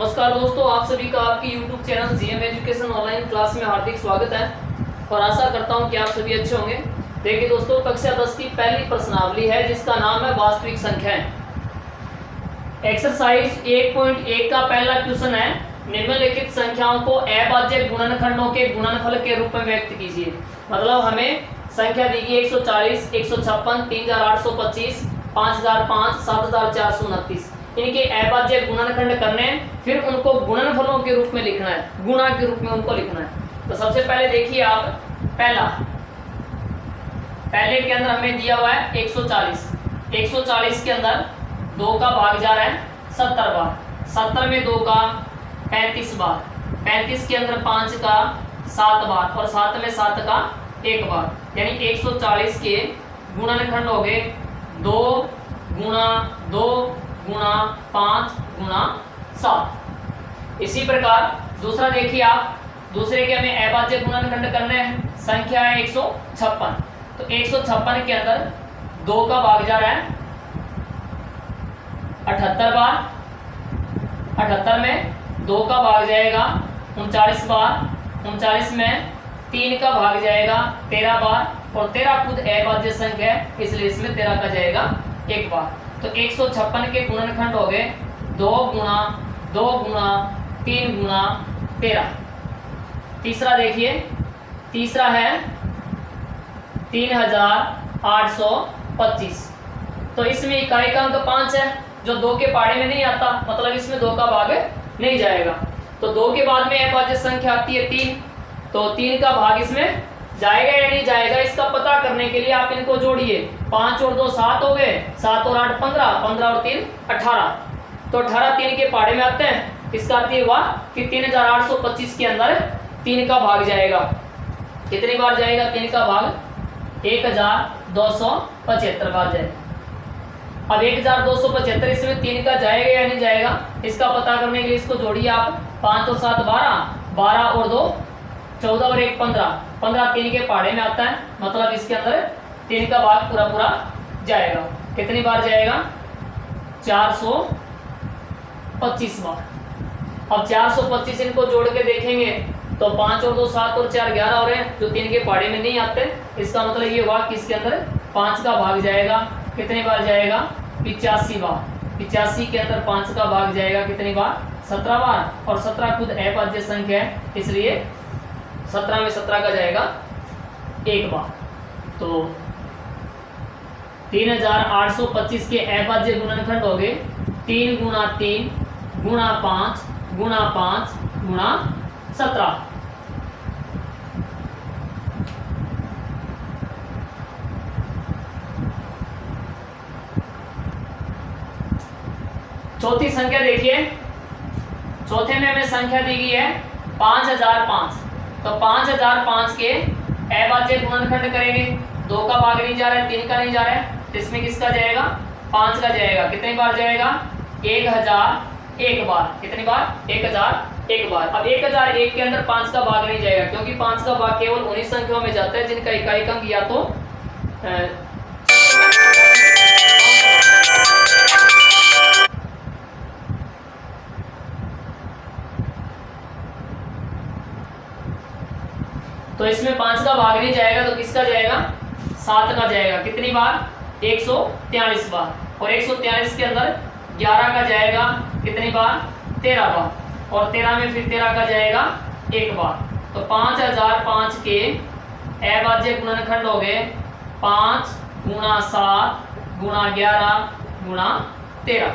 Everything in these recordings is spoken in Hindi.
नमस्कार दोस्तों, आप सभी का आपकी YouTube channel GM education online class में हार्दिक स्वागत है और आशा करता हूं कि आप सभी अच्छे होंगे। देखिए दोस्तों, कक्षा 10 की पहली प्रश्नावली है जिसका नाम है वास्तविक संख्याएं। एक्सरसाइज 1.1 का पहला क्वेश्चन है, निम्नलिखित संख्याओं को अभाज्य गुणनखंडों के गुणनफल के रूप में व्यक्त कीजिए। मतलब हमें संख्या दी गई 140, 156, 3825, 5005, 7429। इनके अभाज्य गुणनखंड करने हैं, फिर उनको गुणनफलों के रूप में लिखना है, गुणा के रूप में उनको लिखना है। तो सबसे पहले देखिए आप, पहले के अंदर हमें दिया हुआ है 140। 140 के अंदर 2 का भाग जा रहा है 70 बार, 70 में 2 का 35 बार, 35 के अंदर 5 का 7 बार और 7 में 7 का 1 बार, यानी 140 के गुणनखंड हो गए 2 गुणा 2 गुणा 5 गुणा 7। इसी प्रकार दूसरा देखिए आप, दूसरे के हमें अभाज्य गुणनखंड करने हैं। संख्या है 156, तो 156 के अंदर 2 का भाग जा रहा है 78 बार, 78 में 2 का भाग जाएगा 39 बार, 39 में 3 का भाग जाएगा 13 बार और 13 खुद अभाज्य संख्या है, इसलिए इसमें 13 का जाएगा 1 बार। तो 156 के गुणनखंड हो गए 2 गुणा 2 गुणा 3 गुणा 13। तीसरा देखिए, तीसरा है 3825। तो इसमें इकाई का अंक 5 है, जो 2 के पाड़े में नहीं आता, मतलब इसमें 2 का भाग नहीं जाएगा। तो 2 के बाद में अभाज्य संख्या आती है 3, तो 3 का भाग इसमें जाएगा या नहीं जाएगा, इसका पता करने के लिए आप इनको जोड़िए। 5 और 2 7 हो गए, 7 और 8 15, 15 और 3 18। तो 18 3 के पाड़े में आते हैं। इसका अर्थ ये हुआ कि 3825 के अंदर 3 का भाग जाएगा। कितनी बार जाएगा 3 का भाग? 1275 बार जाएगा। अब 1275, इसमें 3 का जाएगा या नहीं जाएगा, इसका पता करने के लिए इसको जोड़िए आप। 5 और 7 12, 12 और 2 14 और 1 15, 15 3 के पाड़े में आता है, मतलब इसके अंदर 3 का भाग पूरा पूरा जाएगा। कितनी बार जाएगा? 425 बार। अब 425 इनको जोड़ के देखेंगे तो 5 और 2 7 और 4 11 हो रहे हैं, जो 3 के पाड़े में नहीं आते। इसका मतलब ये हुआ कि इसके अंदर 5 का भाग जाएगा। कितनी बार जाएगा? 85 बार। 85 के अंदर 5 का भाग जाएगा कितनी बार? 17 बार। और 17 खुद अभाज्य संख्या है, इसलिए 17 में 17 का जाएगा 1 बार। तो 3825 के अभाज्य गुणनखंड हो गए 3 गुणा 3 गुणा 5 गुणा 5 गुणा 17। चौथी संख्या देखिए, चौथे में हमें संख्या दी गई है 5005। तो 5005 के अभाज्य गुणनखंड करेंगे। 2 का भाग नहीं जा रहा है, 3 का नहीं जा रहा है, तो इसमें किसका जाएगा? 5 का जाएगा। कितनी बार जाएगा? 1001 बार। कितनी बार? 1001 बार। अब 1001 के अंदर 5 का भाग नहीं जाएगा, क्योंकि 5 का भाग केवल उन्हीं संख्याओं में जाता है जिनका इकाई का अंक या तो तो इसमें 5 का भाग नहीं जाएगा, तो किसका जाएगा? 7 का जाएगा। कितनी बार? 143 बार। और 143 के अंदर 11 का जाएगा कितनी बार? 13 बार। और 13 में फिर 13 का जाएगा 1 बार। तो 5005 के अभाज्य गुणनखंड हो गए 5 गुणा 7 गुणा 11 गुणा 13।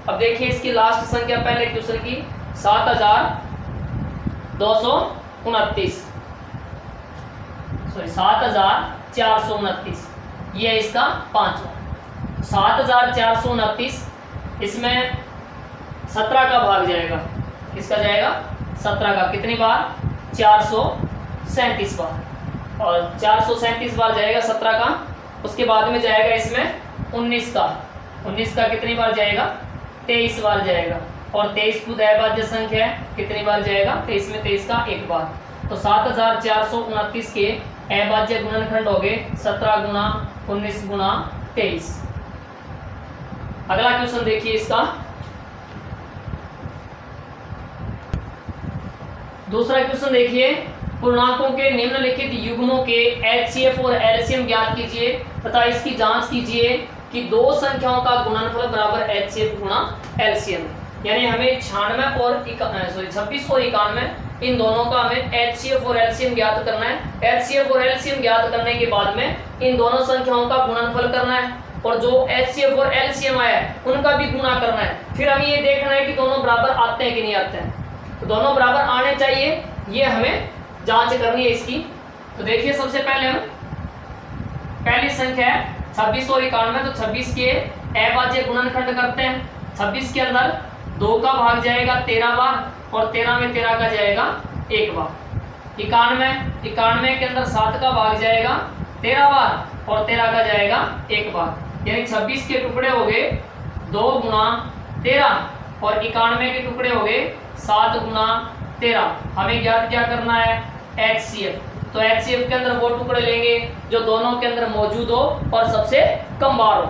अब देखिए इसकी लास्ट संख्या पहले क्वेश्चन की 7229, सॉरी 7429, ये है इसका 5वां। 7429, इसमें 17 का भाग जाएगा। किसका जाएगा? 17 का। कितनी बार? 437 बार। और 437 बार जाएगा 17 का। उसके बाद में जाएगा इसमें 19 का। 19 का कितनी बार जाएगा? 23 बार जाएगा। और 23 खुद अभाज्य संख्या है, कितनी बार जाएगा? 23 में 23 का 1 बार। तो 7429 के अभाज्य गुणनखंड हो गए 17 गुणा 19 गुणा 23। अगला क्वेश्चन देखिए इसका, दूसरा क्वेश्चन देखिए, पूर्णांकों के निम्नलिखित युग्मों के एचसीएफ और एलसीएम ज्ञात कीजिए तथा इसकी जांच कीजिए कि दो संख्याओं का गुणनफल बराबर एचसीएफ गुणा एलसीएम। यानी हमें 96 और 26 और 91 इन दोनों का हमें एचसीएफ और एलसीएम ज्ञात करना है। एचसीएफ और एलसीएम ज्ञात करने के बाद में इन दोनों संख्याओं का गुणनफल करना है और जो एचसीएफ और एलसीएम आया है उनका भी गुणा करना है। फिर हमें ये देखना है कि दोनों बराबर आते हैं कि नहीं आते हैं। तो दोनों बराबर आने चाहिए, ये हमें जांच करनी है इसकी। तो देखिए सबसे पहले हम पहली संख्या है 26 और 91, तो 26 के अभाज्य गुणनखंड करते हैं। 26 के अंदर 2 का भाग जाएगा 13 बार और 13 में 13 का जाएगा 1 बार। 91 के अंदर 7 का भाग जाएगा 13 बार और 13 का जाएगा 1 बार। यानी 26 के टुकड़े हो गए 2 गुणा 13 और 91 के टुकड़े हो गए 7 गुणा 13। हमें ज्ञात क्या करना है, एचसीएफ। तो एचसीएफ के अंदर वो टुकड़े लेंगे जो दोनों के अंदर मौजूद हो और सबसे कम बार हो।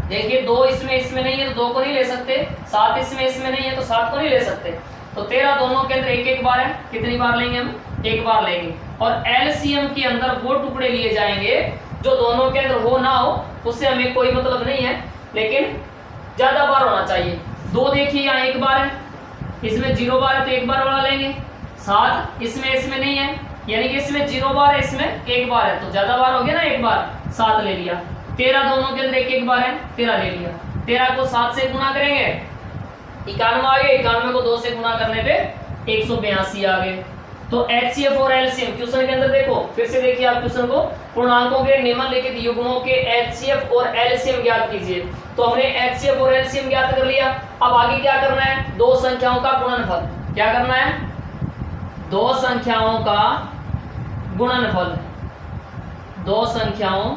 देखिए 2 इसमें नहीं है तो 2 को नहीं ले सकते, 7 इसमें नहीं है तो 7 को नहीं ले सकते। तो 13 दोनों के अंदर 1 बार है, कितनी बार लेंगे हम, 1 बार लेंगे। और एलसीएम के अंदर वो टुकड़े लिए जाएंगे जो दोनों के अंदर हो ना हो, उससे हमें कोई मतलब नहीं है, लेकिन ज्यादा बार होना चाहिए। 2 देखिए यहाँ 1 बार है, इसमें 0 बार है तो 1 बार वाला लेंगे। 7 इसमें नहीं है, यानी कि इसमें 0 बार है, इसमें 1 बार है, तो ज्यादा बार हो गया ना, 1 बार 7 ले लिया। 13 दोनों के अंदर 1 बार है, 13 ले लिया। 13 को 7 से गुणा करेंगे 91 आ गए, 91 को 2 से गुणा करने पे 182 आ गए। तो एचसीएफ और एलसीएम क्वेश्चन के अंदर देखो, फिर से देखिए आप क्वेश्चन को, पूर्णांकों के निम्नलिखित युग्मों के एचसीएफ और एलसीएम ज्ञात कीजिए। तो हमने एचसीएफ और एलसीएम ज्ञात कर लिया। अब आगे क्या करना है, दो संख्याओं का गुणनफल। क्या करना है, दो संख्याओं का गुणनफल। दो संख्याओं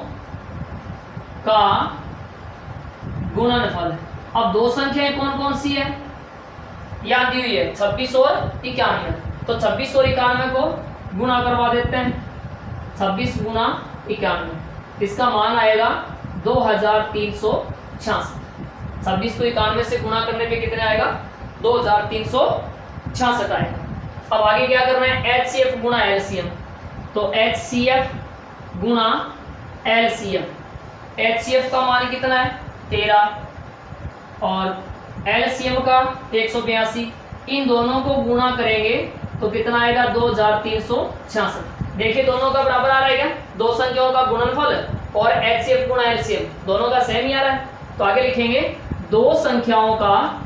का गुणनफल। अब दो संख्याएं कौन कौन सी है, याद दी हुई है 26 और 91। तो 26 और 91 को गुणा करवा देते हैं। 26 गुणा 91, इसका मान आएगा 2366। 26 को 91 से गुणा करने पे कितने आएगा, 2366 आएगा। अब आगे क्या करना है, एचसीएफ गुणा एलसीएम। तो एचसीएफ गुणा एलसीएम। एचसीएफ का मान कितना है 13 और एलसीएम का 182। इन दोनों को गुणा करेंगे तो कितना आएगा 2366। देखिए दोनों का बराबर आ रहा है क्या, दो संख्याओं का गुणनफल और एचसीएफ गुणा एलसीएम दोनों का सेम ही आ रहा है। तो आगे लिखेंगे दो संख्याओं का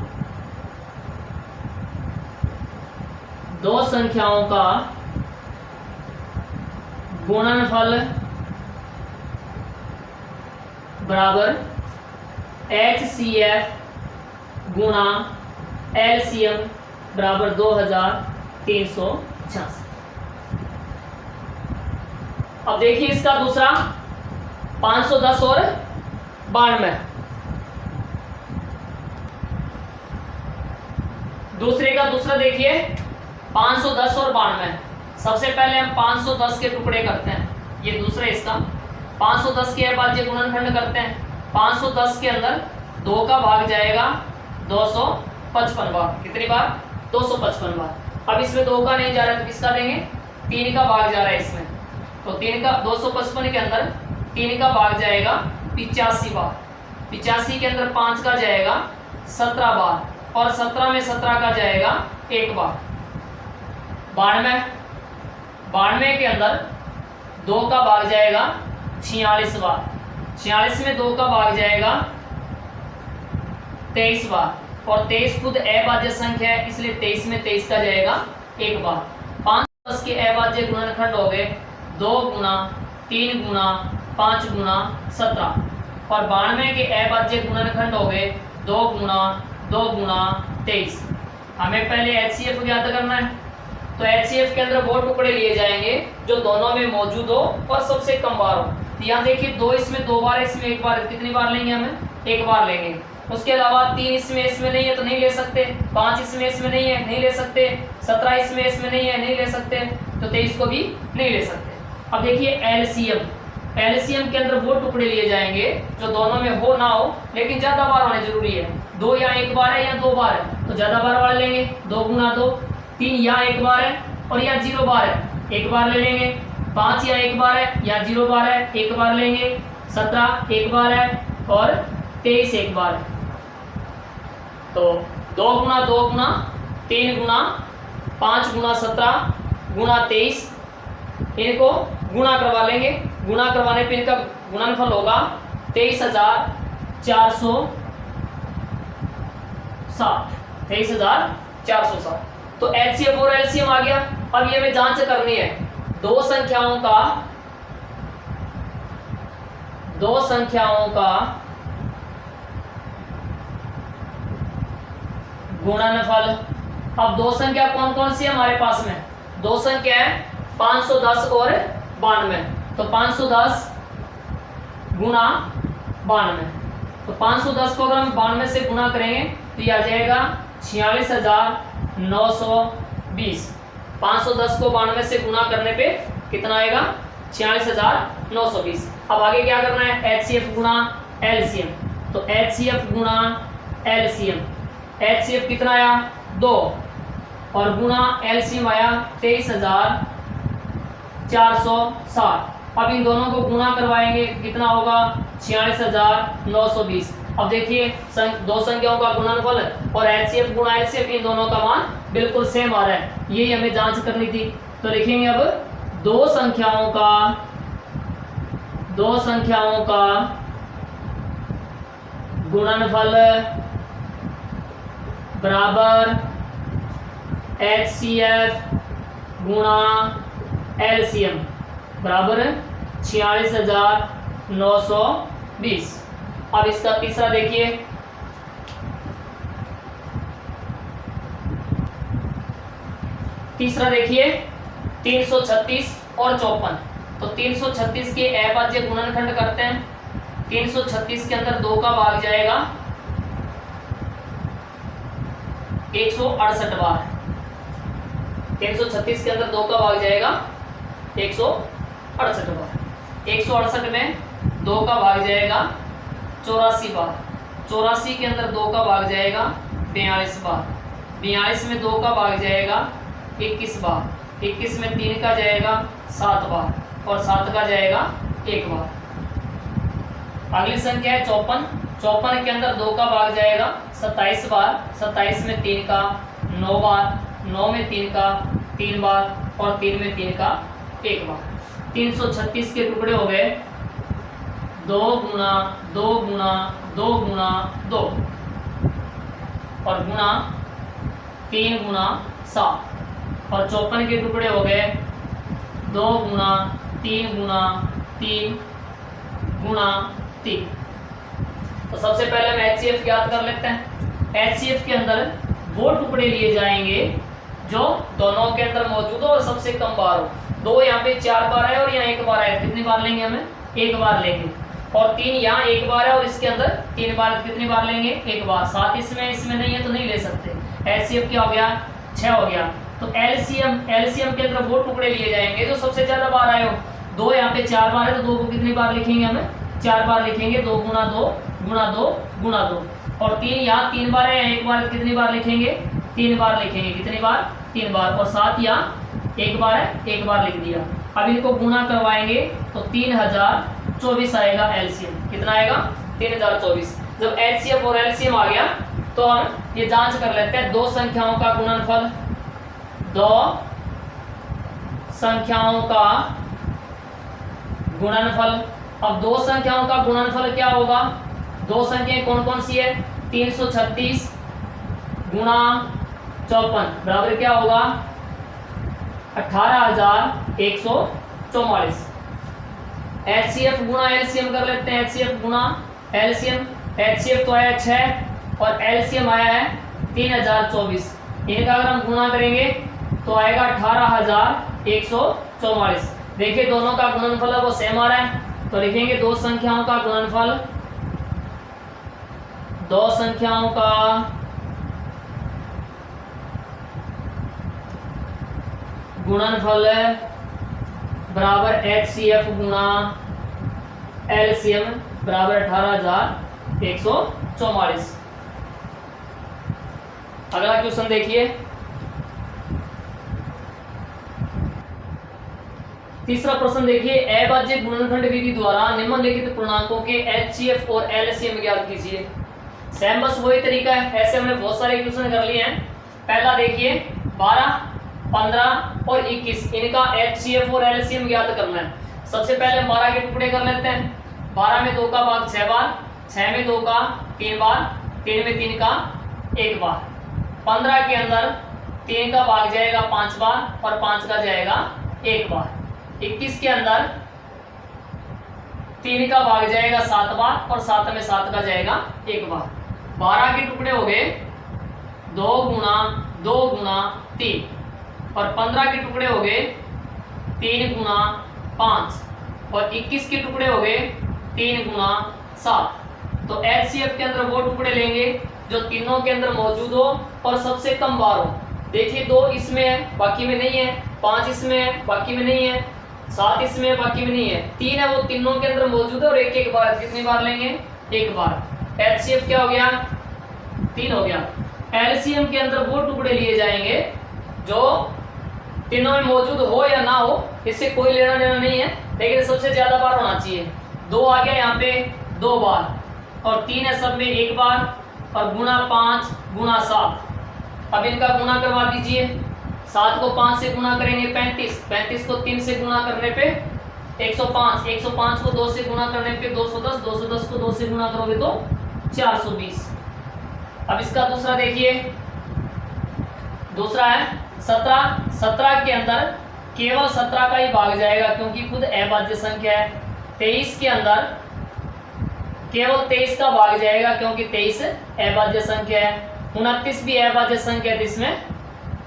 गुणनफल बराबर एचसीएफ गुणा एलसीएम बराबर 2366। अब देखिए इसका दूसरा 510 और 92। दूसरे का दूसरा देखिए 510 और 92। सबसे पहले हम 510 के टुकड़े करते हैं, ये दूसरा इसका 510 के अभाज्य गुणनखंड करते हैं। 510 के अंदर 2 का भाग जाएगा 255 बार। कितनी बार, 255 बार। अब इसमें 2 का नहीं जा रहा है तो किसका देंगे, 3 का भाग जा रहा है इसमें। तो 3 का 255 के अंदर 3 का भाग जाएगा 85 बार। 85 के अंदर 5 का जाएगा 17 बार और 17 में 17 का जाएगा 1 बार। 92 के अंदर 2 का भाग जाएगा 46 बार। 46 में 2 का भाग जाएगा 23 बार और 23 खुद अभाज्य संख्या है, इसलिए 23 में 23 का जाएगा 1 बार। 510 के अभाज्य गुणनखंड हो गए 2 गुणा 3 गुणा 5 गुणा 17 और 92 के अभाज्य गुणनखंड हो गए 2 गुणा 23। हमें पहले एचसीएफ ज्ञात करना है। तो एचसीएफ के अंदर वो टुकड़े लिए जाएंगे जो दोनों में मौजूद हो और सबसे कम बार हो। तो यहाँ देखिए 2 इसमें 2 बार है, इसमें 1 बार है, कितनी बार लेंगे हमें, 1 बार लेंगे। उसके अलावा 3 इसमें नहीं है तो नहीं ले सकते, 5 इसमें नहीं है नहीं ले सकते, 17 इसमें नहीं है नहीं ले सकते, तो 23 को भी नहीं ले सकते। अब देखिए एलसीएम के अंदर वो टुकड़े लिए जाएंगे जो दोनों में हो ना हो लेकिन ज्यादा बार होने जरूरी है। 2 या 1 बार है या 2 बार है तो ज्यादा बार वाले लेंगे, 2 गुणा 2। 3 या 1 बार है और या 0 बार है, एक बार ले लेंगे। 5 या 1 बार है या 0 बार है, एक बार लेंगे। 17 एक बार है और 23 एक बार है। तो 2 गुना 2 गुना 3 गुना 5 गुना 17 गुना 23, इनको गुणा करवा लेंगे। गुणा करवाने पे इनका गुणनफल होगा 23,460। 23,460। तो एचसीएफ और एलसीएम आ गया। अब ये हमें जांच करनी है दो संख्याओं का गुणनफल। अब दो संख्या कौन कौन सी है हमारे पास में? दो संख्या है 510 और 92। तो 510 गुणा 92, तो 510 को अगर हम 92 से गुणा करेंगे तो ये आ जाएगा 46,920। 510 को 92 से गुणा करने पे कितना आएगा? 46,920। अब आगे क्या करना है? एचसीएफ गुणा एलसीएम। तो एचसीएफ गुणा एलसीएम, एचसीएफ कितना आया? 2 और गुणा एलसीएम आया 23,460। अब इन दोनों को गुणा करवाएंगे, कितना होगा? 46,920। अब देखिए दो संख्याओं का गुणनफल और एचसीएफ गुणा एलसीएफ, इन दोनों का मान बिल्कुल सेम आ रहा है। यही हमें जांच करनी थी। तो लिखेंगे अब दो संख्याओं का गुणनफल बराबर एचसीएफ गुणा एलसीएम बराबर 46,920। अब इसका तीसरा देखिए, तीसरा देखिए 336 और 54। तो 336 के अभाज्य गुणनखंड करते हैं। 336 के अंदर 2 का भाग जाएगा 168 बार। 336 के अंदर 2 का भाग जाएगा 168 बार। 168 में 2 का भाग जाएगा 84 बार। 84 के अंदर 2 का भाग जाएगा 42 बार। 42 में 2 का भाग जाएगा 21 बार। 21 में 3 का जाएगा 7 बार और 7 का जाएगा 1 बार। अगली संख्या है 54। 54 के अंदर 2 का भाग जाएगा 27 बार। 27 में 3 का 9 बार। 9 में 3 का 3 बार और 3 में 3 का 1 बार। 336 के टुकड़े हो गए 2 गुना 2 गुना 2 गुना 2 और गुना 3 गुना 7। और 54 के टुकड़े हो गए 2 गुना 3 गुना 3 गुना 3। तो सबसे पहले हम एचसीएफ ज्ञात कर लेते हैं। एचसीएफ के अंदर वो टुकड़े लिए जाएंगे जो दोनों के अंदर मौजूद हो और सबसे कम बार हो। 2 यहाँ पे 4 बार है और यहाँ 1 बार है, कितनी बार लेंगे? हमें 1 बार लेंगे। और 3 यहाँ 1 बार है और इसके अंदर 3 बार, कितनी बार लेंगे? 1 बार। 7 इसमें नहीं है तो नहीं ले सकते। एचसीएफ क्या हो गया? 6 हो गया। तो एलसीएम के अंदर वो टुकड़े लिए जाएंगे जो सबसे ज्यादा बार आए हो। 2 यहाँ पे 4 बार है तो 2 को कितनी बार लिखेंगे? हमें 4 बार लिखेंगे। 2 गुना 2 गुना 2 गुना 2। और 3 यहाँ 3 बार है, 1 बार कितनी बार लिखेंगे? 3 बार लिखेंगे। कितनी बार? 3 बार। और 7 यहाँ 1 बार है, 1 बार लिख दिया। अब इनको गुणा करवाएंगे तो 3024 आएगा एलसीएम। कितना आएगा? 3024। जब एचसीएफ और एलसीएम आ गया तो हम ये जांच कर लेते हैं दो संख्याओं का गुणनफल। दो संख्याओं का गुणनफल। अब दो संख्याओं का गुणनफल क्या होगा? दो संख्याएं कौन कौन सी है? 336 गुणा 54 बराबर क्या होगा? 18,144। एचसीएफ गुणा एलसीएम कर लेते हैं। एचसीएफ गुणा एलसीएम। एचसीएफ तो आया 6 और एलसीएम आया है 3024। इनका अगर हम गुणा करेंगे तो आएगा 18,144। देखिए दोनों का गुणनफल है वो सेम आ रहा है। तो लिखेंगे दो संख्याओं का गुणनफल। दो संख्याओं का गुणनफल बराबर एचसीएफ गुणा एलसीएम बराबर 18,144। अगला क्वेश्चन देखिए। तीसरा प्रश्न देखिए, अभाज्य गुणनखंड विधि द्वारा निम्नलिखित पूर्णांकों के HCF और LCM ज्ञात कीजिए। सेम बस वही तरीका है, ऐसे हमने बहुत सारे क्वेश्चन कर लिए हैं। पहला देखिए 12, 15 और 21, इनका HCF और LCM ज्ञात करना है। सबसे पहले 12 के टुकड़े कर लेते हैं। 12 में 2 का भाग 6 बार, 6 में 2 का 3 बार, 3 में 3 का 1 बार। 15 के अंदर 3 का भाग जाएगा 5 बार और 5 का जाएगा 1 बार। 21 के अंदर 3 का भाग जाएगा 7 बार और 7 में 7 का जाएगा 1 बार। 12 के टुकड़े हो गए 2 गुना 2 गुना 3 और 15 के टुकड़े हो गए 3 गुना 5 और 21 के टुकड़े हो गए 3 गुना 7। तो HCF के अंदर वो टुकड़े लेंगे जो तीनों के अंदर मौजूद हो और सबसे कम बार हो। देखिए 2 इसमें है बाकी में नहीं है, 5 इसमें है बाकी में नहीं है, 7 इसमें है बाकी में नहीं है, 3 है वो तीनों के अंदर मौजूद है और एक एक बार। कितनी बार लेंगे? एक बार। HCF क्या हो गया? 3 हो गया। LCM के अंदर वो टुकड़े लिए जाएंगे जो तीनों में मौजूद हो या ना हो, इससे कोई लेना देना नहीं है, लेकिन सबसे ज्यादा बार होना चाहिए। 2 आ गया यहाँ पे 2 बार और 3 है सब में 1 बार और गुना 5 गुना 7। अब इनका गुना करवा दीजिए। 7 को 5 से गुना करेंगे 35, 35 को 3 से गुना करने पे 105, 105 को 2 से गुना करने पे 210, 210 को 2 से गुना करोगे तो 420। अब इसका दूसरा देखिए, दूसरा है 17। 17 के अंदर केवल 17 का ही भाग जाएगा क्योंकि खुद अभाज्य संख्या है। 23 के अंदर केवल 23 का भाग जाएगा क्योंकि 23 अभाज्य संख्या है। 29 भी अभाज्य संख्या है, इसमें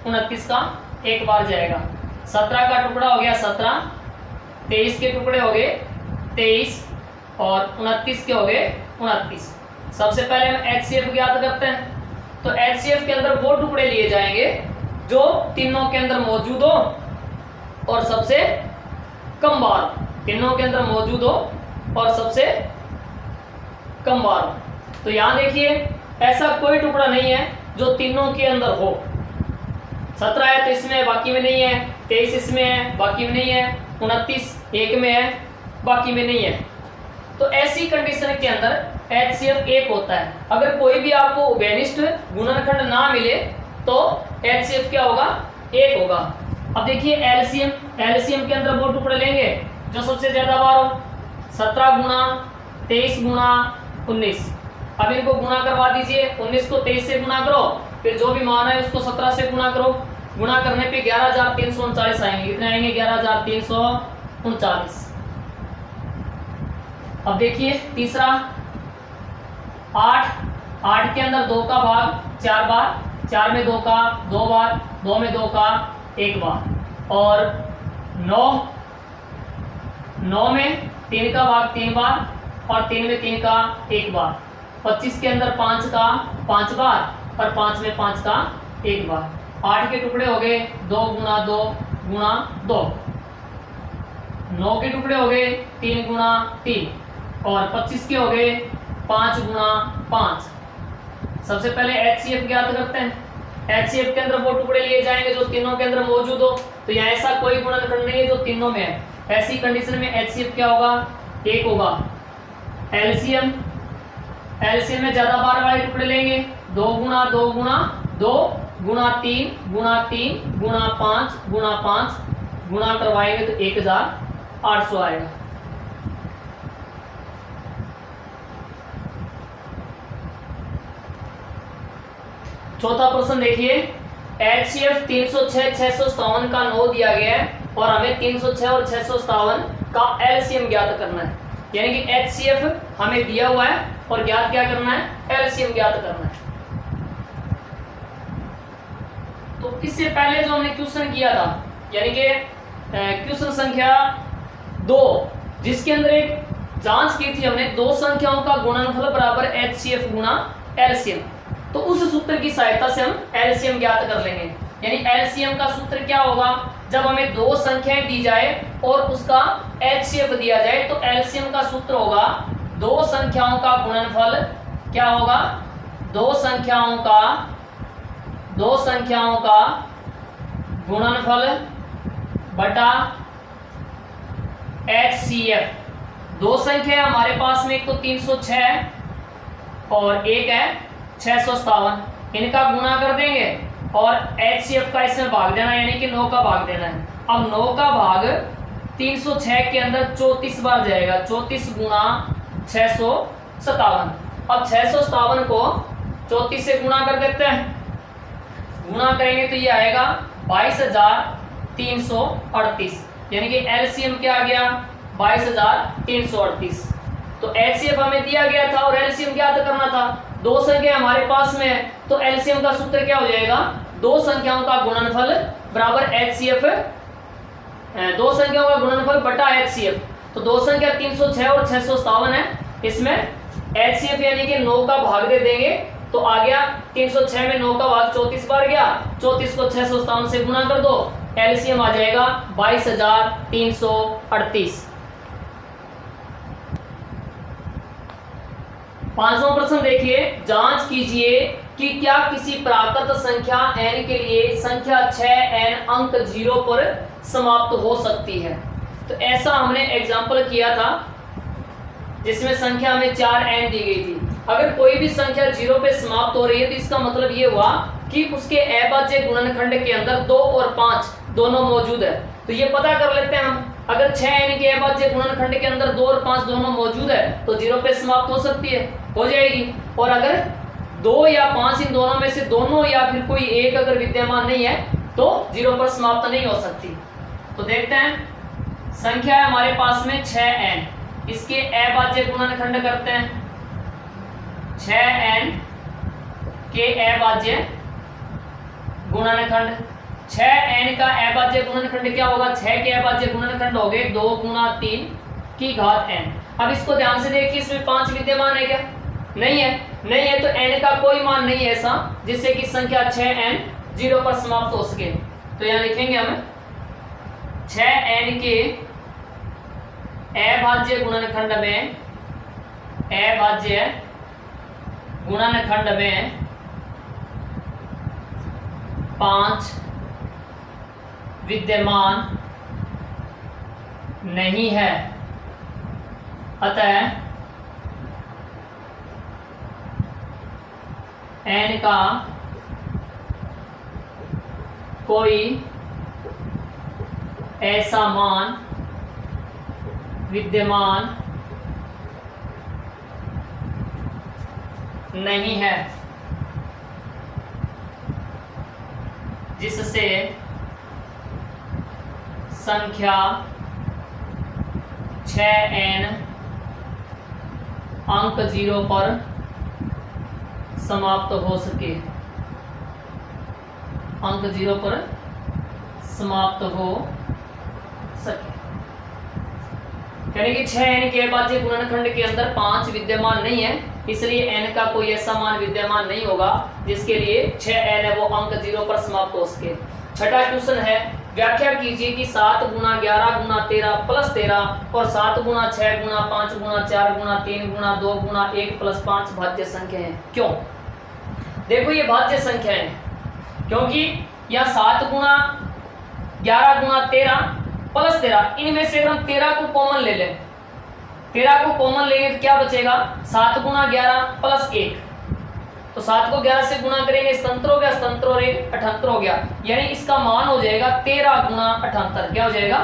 29 का एक बार जाएगा। 17 का टुकड़ा हो गया 17, 23 के टुकड़े हो गए 23 और 29 के हो गए 29। सबसे पहले हम HCF ज्ञात करते हैं। तो HCF के अंदर वो टुकड़े लिए जाएंगे जो तीनों के अंदर मौजूद हो और सबसे कम बार, तीनों के अंदर मौजूद हो और सबसे कम बार हो। तो यहां देखिए ऐसा कोई टुकड़ा नहीं है जो तीनों के अंदर हो। 17 है तो इसमें बाकी में नहीं है, 23 इसमें है बाकी में नहीं है, 29 एक में है बाकी में नहीं है। तो ऐसी कंडीशन के अंदर HCF 1 होता है। अगर कोई भी आपको उभयनिष्ठ गुणनखंड ना मिले तो HCF क्या होगा? 1 होगा। अब देखिए LCM के अंदर वो टुकड़े लेंगे जो सबसे ज्यादा बार हो। 17 गुना 23 गुना 19। अब इनको गुना करवा दीजिए। 19 को 23 से गुना करो, फिर जो भी मान है उसको 17 से गुना करो। गुना करने पे 11,339 आएंगे। कितने आएंगे? 11,339। अब देखिए तीसरा 8 के अंदर 2 का भाग 4 बार, 4 में 2 का 2 बार, 2 में 2 का 1 बार और 9 में 3 का भाग 3 बार और 3 में 3 का 1 बार। 25 के अंदर 5 का 5 बार और 5 में 5 का 1 बार। 8 के टुकड़े हो गए 2 गुना 2 गुना 2। 9 के टुकड़े हो गए 3 गुना 3 और 25 के हो गए 5 गुना 5। सबसे पहले HCF ज्ञात करते हैं। HCF के अंदर वो टुकड़े लिए जाएंगे जो तीनों के अंदर मौजूद हो। तो यहाँ ऐसा कोई गुणनखंड नहीं है जो तीनों में है। ऐसी कंडीशन में HCF क्या होगा? 1 होगा। LCM में ज्यादा बार वाले टुकड़े लेंगे। 2 गुना 2 गुना 2 गुना 3 गुना 3 गुना 5 गुना 5 गुना करवाएंगे तो 1800 आएगा। चौथा प्रश्न देखिए, HCF 306 657 का 9 दिया गया है और हमें 306 और 657 का LCM ज्ञात करना है। यानी कि HCF हमें दिया हुआ है और ज्ञात क्या करना है? LCM ज्ञात करना है। तो इससे पहले जो हमने क्वेश्चन किया था, यानी कि क्वेश्चन संख्या 2, जिसके अंदर एक जांच की थी हमने, 2 संख्याओं का गुणनफल बराबर HCF गुना LCM। तो उस सूत्र की सहायता से हम LCM ज्ञात कर लेंगे। यानी LCM का सूत्र क्या होगा? जब हमें 2 संख्याएं दी जाए और उसका HCF दिया जाए तो LCM का सूत्र होगा 2 संख्याओं का गुणनफल। क्या होगा? 2 संख्याओं का गुणनफल बटा HCF, दो संख्या है हमारे पास में, एक तो 306 और एक है 657, इनका गुणा कर देंगे और HCF का इसमें भाग देना, यानी कि 9 का भाग देना है। अब 9 का भाग 306 के अंदर 34 बार जाएगा, 34 गुणा 657। अब 657 को 34 से गुणा कर देते हैं, गुणा करेंगे तो ये आएगा 22,338, यानी कि एलसीएम क्या आ गया 22,338। तो एचसीएफ हमें दिया गया था और एलसीएम क्या करना था, दो संख्या हमारे पास में है, तो एलसीएम का सूत्र क्या हो जाएगा, दो संख्याओं का गुणनफल बराबर एचसीएफ, दो संख्याओं का गुणनफल बटा एचसीएफ। तो दो संख्या 306 और 657 है, इसमें एचसीएफ यानी कि 9 का भाग दे देंगे तो आ गया 306 में 9 का भाग 34 बार गया, 34 को 657 से गुणा कर दो, एलसीएम आ जाएगा 22,338। पांचवा प्रश्न देखिए, जांच कीजिए कि क्या किसी प्राकृत संख्या n के लिए संख्या 6n अंक 0 पर समाप्त हो सकती है। तो ऐसा हमने एग्जाम्पल किया था जिसमें संख्या हमें 4n दी गई थी। अगर कोई भी संख्या 0 पे समाप्त हो रही है तो इसका मतलब ये हुआ कि उसके अभाज्य गुणनखंड के अंदर 2 और 5 दोनों मौजूद है। तो ये पता कर लेते हैं हम, अगर 6n के अभाज्य गुणनखंड के अंदर 2 और 5 दोनों मौजूद है तो 0 पे समाप्त हो सकती है, हो जाएगी। और अगर 2 या 5 इन दोनों में से दोनों या फिर कोई एक अगर विद्यमान नहीं है तो 0 पर समाप्त नहीं हो सकती। तो देखते हैं, संख्या है हमारे पास में 6n, इसके अभाज्य गुणनखंड करते हैं, 6n के अभाज्य गुणनखंड, 6n का अभाज्य गुणनखंड क्या होगा, 6 के अभाज्य गुणनखंड हो गए 2 गुणा 3 की घात n। अब इसको ध्यान से देखिए, इसमें 5 विद्यमान है क्या, नहीं है, नहीं है, तो n का कोई मान नहीं है ऐसा जिससे कि संख्या 6n 0 पर समाप्त हो सके। तो यहाँ लिखेंगे हम 6n के अभाज्य गुणनखंड में, अभाज्य गुणनखंड में 5 विद्यमान नहीं है, अतः n का कोई ऐसा मान विद्यमान नहीं है जिससे संख्या 6n अंक 0 पर समाप्त हो सके, अंक 0 पर समाप्त हो सके। यानी कि 6n के अभाज्य गुणनखंड के अंदर 5 विद्यमान नहीं है, इसलिए n का कोई ऐसा मान विद्यमान नहीं होगा जिसके लिए 6n है वो अंक 0 पर समाप्त हो सके। छठा क्वेश्चन है, व्याख्या कीजिए कि 7 गुणा 11 गुणा 13 प्लस 13 और 7 गुणा 6 गुणा 5 गुणा 4 गुणा 3 गुणा 2 गुणा 1 प्लस 5 भाज्य संख्या है। क्यों? देखो ये भाज्य संख्या है क्योंकि यह 7 गुणा 11 गुणा 13 प्लस 13, इनमें से अगर हम 13 को कॉमन ले लें, 13 को कॉमन लेंगे तो क्या बचेगा, 7 गुणा 11 प्लस 1, तो 7 को 11 से गुणा करेंगे, स्वतंत्र हो गया, स्वतंत्र और 1 78 हो गया, यानी इसका मान हो जाएगा 13 गुणा 78। क्या हो जाएगा,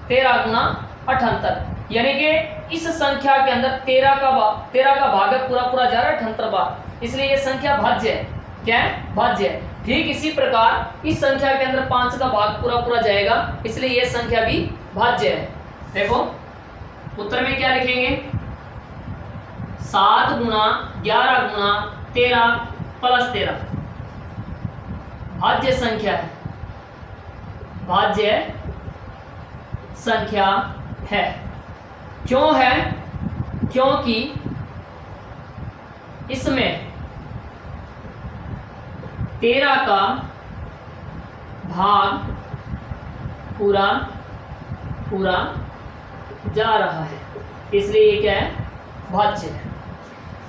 13 गुणा 78, यानी कि इस संख्या के अंदर 13 का भाग पूरा पूरा जा रहा है 78 बार, इसलिए ये संख्या भाज्य है। क्या है, भाज्य है। ठीक इसी प्रकार इस संख्या के अंदर 5 का भाग पूरा पूरा जाएगा, इसलिए ये संख्या भी भाज्य है। देखो उत्तर में क्या लिखेंगे, 7 गुणा 11 गुणा 13 प्लस 13 भाज्य संख्या है, भाज्य संख्या है। क्यों है, क्योंकि इसमें 13 का भाग पूरा पूरा जा रहा है, इसलिए ये क्या है, भाज्य है।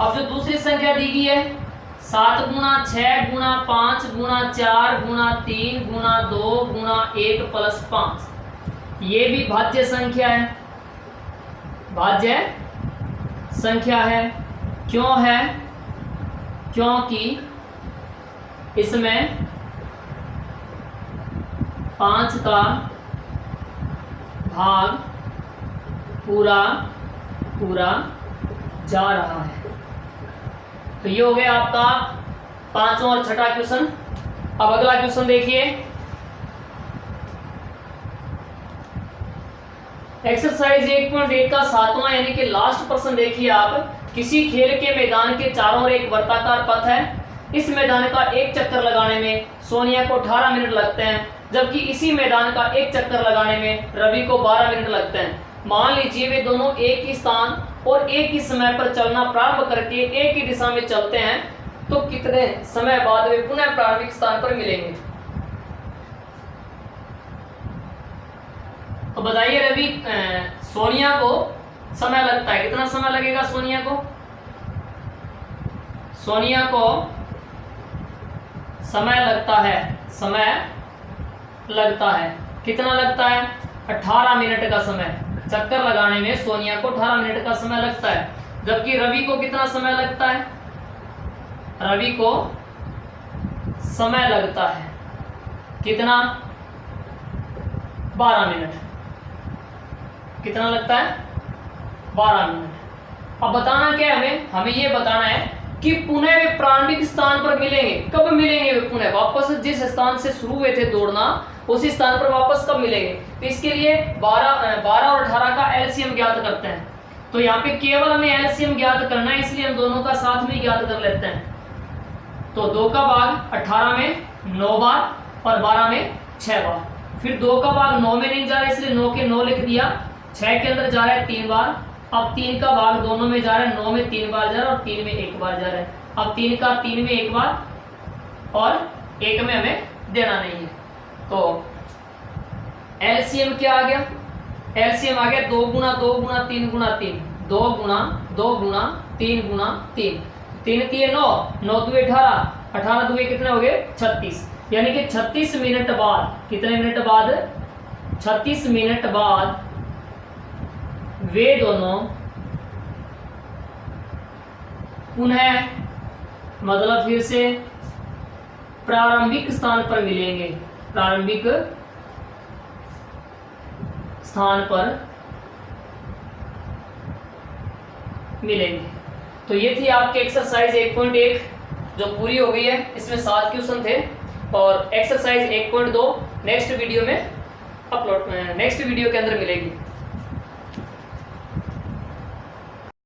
अब जो दूसरी संख्या दी गई है 7 गुणा 6 गुणा 5 गुणा 4 गुणा 3 गुणा 2 गुणा 1 प्लस 5, ये भी भाज्य संख्या है। भाज्य संख्या है। क्यों है? क्योंकि इसमें 5 का भाग पूरा जा रहा है। तो ये हो गया आपका पांचवा और छठा क्वेश्चन। अब अगला क्वेश्चन देखिए, एक्सरसाइज 1.1 का 7वां यानी कि लास्ट प्रश्न देखिए आप। किसी खेल के मैदान के चारों ओर एक वर्ताकार पथ है। इस मैदान का एक चक्कर लगाने में सोनिया को 18 मिनट लगते हैं, जबकि इसी मैदान का एक चक्कर लगाने में रवि को 12 मिनट लगते हैं। मान लीजिए वे दोनों एक ही स्थान और एक ही समय पर चलना प्रारंभ करके एक ही दिशा में चलते हैं, तो कितने समय बाद वे पुनः प्रारंभिक स्थान पर मिलेंगे? तो बताइए रवि सोनिया को समय लगता है, कितना समय लगेगा सोनिया को? सोनिया को समय लगता है कितना लगता है? 18 मिनट का समय। चक्कर लगाने में सोनिया को 18 मिनट का समय लगता है, जबकि रवि को कितना समय लगता है? रवि को समय लगता है कितना? 12 मिनट। कितना लगता है? 12 मिनट। अब बताना क्या है हमें ये बताना है कि पुनः वे प्रारंभिक स्थान पर मिलेंगे। कब मिलेंगे वे पुनः? वापस जिस स्थान से शुरू हुए थे दौड़ना उसी स्थान पर वापस कब मिलेंगे? तो इसके लिए 12 और 18 का एलसीएम ज्ञात करते हैं। तो यहाँ पे केवल हमें एलसीएम ज्ञात करना है, इसलिए हम दोनों का साथ में ज्ञात कर लेते हैं। तो 2 का भाग 18 में 9 बार और 12 में 6 बार। फिर 2 का भाग 9 में नहीं जा रहा है, इसलिए 9 के 9 लिख दिया। 6 के अंदर जा रहा है 3 बार। अब 3 का भाग दोनों में जा रहा है, 9 में 3 बार जा रहा है और 3 में 1 बार जा रहा है। अब 3 का 3 में 1 बार और 1 में हमें देना नहीं है। तो एलसीएम क्या आ गया? एलसीएम आ गया 2 गुना 2 गुना 3 गुना 3, 2 गुना 2 गुना 3 गुना 3। 3 3 9, 9 2 18, 18 2 कितने हो गए? 36। यानी कि 36 मिनट बाद, कितने मिनट बाद? 36 मिनट बाद वे दोनों पुनः मतलब फिर से प्रारंभिक स्थान पर मिलेंगे। प्रारंभिक स्थान पर मिलेंगे। तो ये थी आपके एक्सरसाइज 1.1 जो पूरी हो गई है। इसमें 7 क्वेश्चन थे और एक्सरसाइज 1.2 नेक्स्ट वीडियो के अंदर मिलेगी।